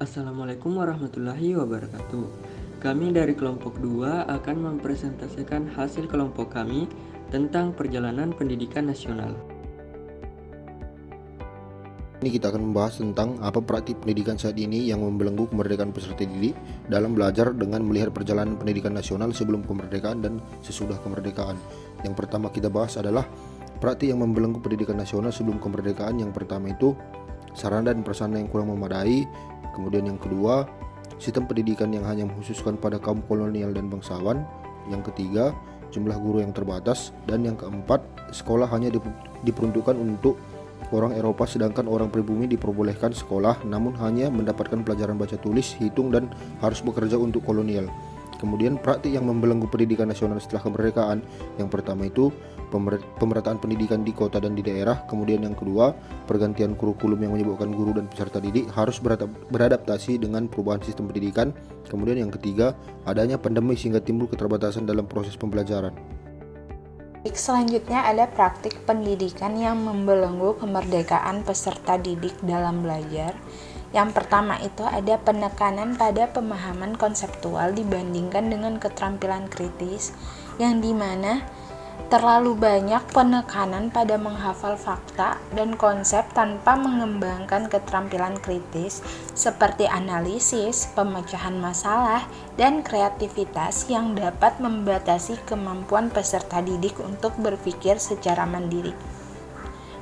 Assalamualaikum warahmatullahi wabarakatuh. Kami dari kelompok 2 akan mempresentasikan hasil kelompok kami tentang perjalanan pendidikan nasional. Ini kita akan membahas tentang apa praktik pendidikan saat ini yang membelenggu kemerdekaan peserta didik dalam belajar dengan melihat perjalanan pendidikan nasional sebelum kemerdekaan dan sesudah kemerdekaan. Yang pertama kita bahas adalah praktik yang membelenggu pendidikan nasional sebelum kemerdekaan. Yang pertama itu sarana dan prasarana yang kurang memadai. Kemudian yang kedua, sistem pendidikan yang hanya mengkhususkan pada kaum kolonial dan bangsawan. Yang ketiga, jumlah guru yang terbatas. Dan yang keempat, sekolah hanya diperuntukkan untuk orang Eropa, sedangkan orang pribumi diperbolehkan sekolah namun hanya mendapatkan pelajaran baca tulis, hitung, dan harus bekerja untuk kolonial. Kemudian praktik yang membelenggu pendidikan nasional setelah kemerdekaan. Yang pertama itu pemerataan pendidikan di kota dan di daerah. Kemudian yang kedua, pergantian kurikulum yang menyebabkan guru dan peserta didik harus beradaptasi dengan perubahan sistem pendidikan. Kemudian yang ketiga, adanya pandemi sehingga timbul keterbatasan dalam proses pembelajaran. Selanjutnya ada praktik pendidikan yang membelenggu kemerdekaan peserta didik dalam belajar. Yang pertama itu ada penekanan pada pemahaman konseptual dibandingkan dengan keterampilan kritis, yang dimana terlalu banyak penekanan pada menghafal fakta dan konsep tanpa mengembangkan keterampilan kritis seperti analisis, pemecahan masalah, dan kreativitas yang dapat membatasi kemampuan peserta didik untuk berpikir secara mandiri.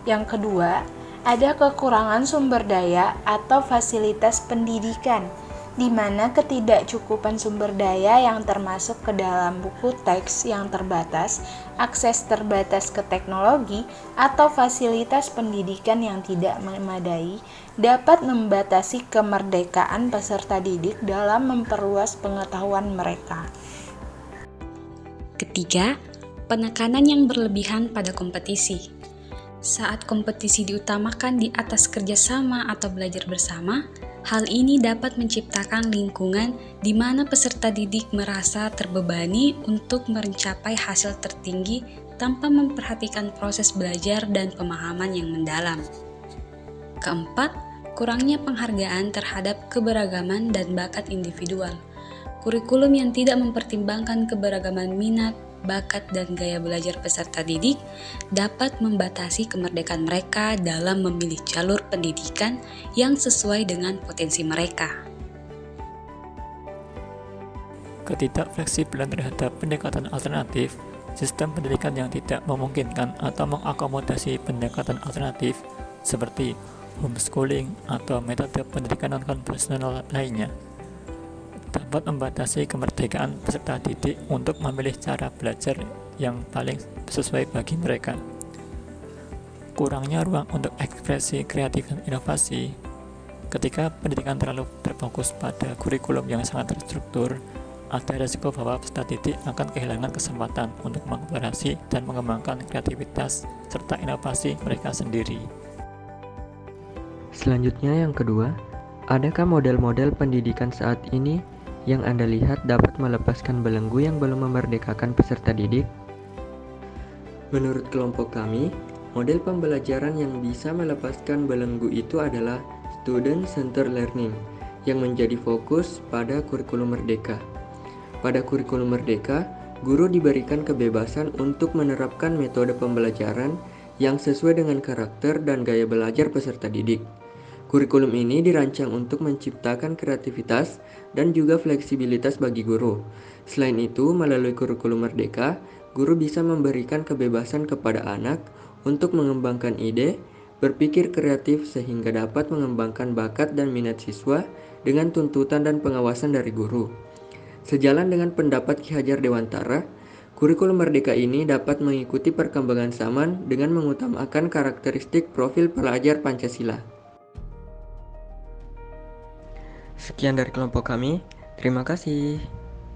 Yang kedua, ada kekurangan sumber daya atau fasilitas pendidikan, di mana ketidakcukupan sumber daya yang termasuk ke dalam buku teks yang terbatas, akses terbatas ke teknologi, atau fasilitas pendidikan yang tidak memadai dapat membatasi kemerdekaan peserta didik dalam memperluas pengetahuan mereka. Ketiga, penekanan yang berlebihan pada kompetisi. Saat kompetisi diutamakan di atas kerjasama atau belajar bersama, hal ini dapat menciptakan lingkungan di mana peserta didik merasa terbebani untuk mencapai hasil tertinggi tanpa memperhatikan proses belajar dan pemahaman yang mendalam. Keempat, kurangnya penghargaan terhadap keberagaman dan bakat individual. Kurikulum yang tidak mempertimbangkan keberagaman minat, bakat, dan gaya belajar peserta didik dapat membatasi kemerdekaan mereka dalam memilih jalur pendidikan yang sesuai dengan potensi mereka. Ketidakfleksibelan terhadap pendekatan alternatif, sistem pendidikan yang tidak memungkinkan atau mengakomodasi pendekatan alternatif seperti homeschooling atau metode pendidikan non-konvensional lainnya dapat membatasi kemerdekaan peserta didik untuk memilih cara belajar yang paling sesuai bagi mereka. Kurangnya ruang untuk ekspresi kreatif dan inovasi. Ketika pendidikan terlalu berfokus pada kurikulum yang sangat terstruktur, ada risiko bahwa peserta didik akan kehilangan kesempatan untuk mengeksplorasi dan mengembangkan kreativitas serta inovasi mereka sendiri. Selanjutnya yang kedua, adakah model-model pendidikan saat ini yang Anda lihat dapat melepaskan belenggu yang belum memerdekakan peserta didik? Menurut kelompok kami, model pembelajaran yang bisa melepaskan belenggu itu adalah student-centered learning yang menjadi fokus pada kurikulum merdeka. Pada kurikulum merdeka, guru diberikan kebebasan untuk menerapkan metode pembelajaran yang sesuai dengan karakter dan gaya belajar peserta didik. Kurikulum ini dirancang untuk menciptakan kreativitas dan juga fleksibilitas bagi guru. Selain itu, melalui kurikulum merdeka, guru bisa memberikan kebebasan kepada anak untuk mengembangkan ide, berpikir kreatif sehingga dapat mengembangkan bakat dan minat siswa dengan tuntutan dan pengawasan dari guru. Sejalan dengan pendapat Ki Hajar Dewantara, kurikulum merdeka ini dapat mengikuti perkembangan zaman dengan mengutamakan karakteristik profil pelajar Pancasila. Sekian dari kelompok kami, terima kasih.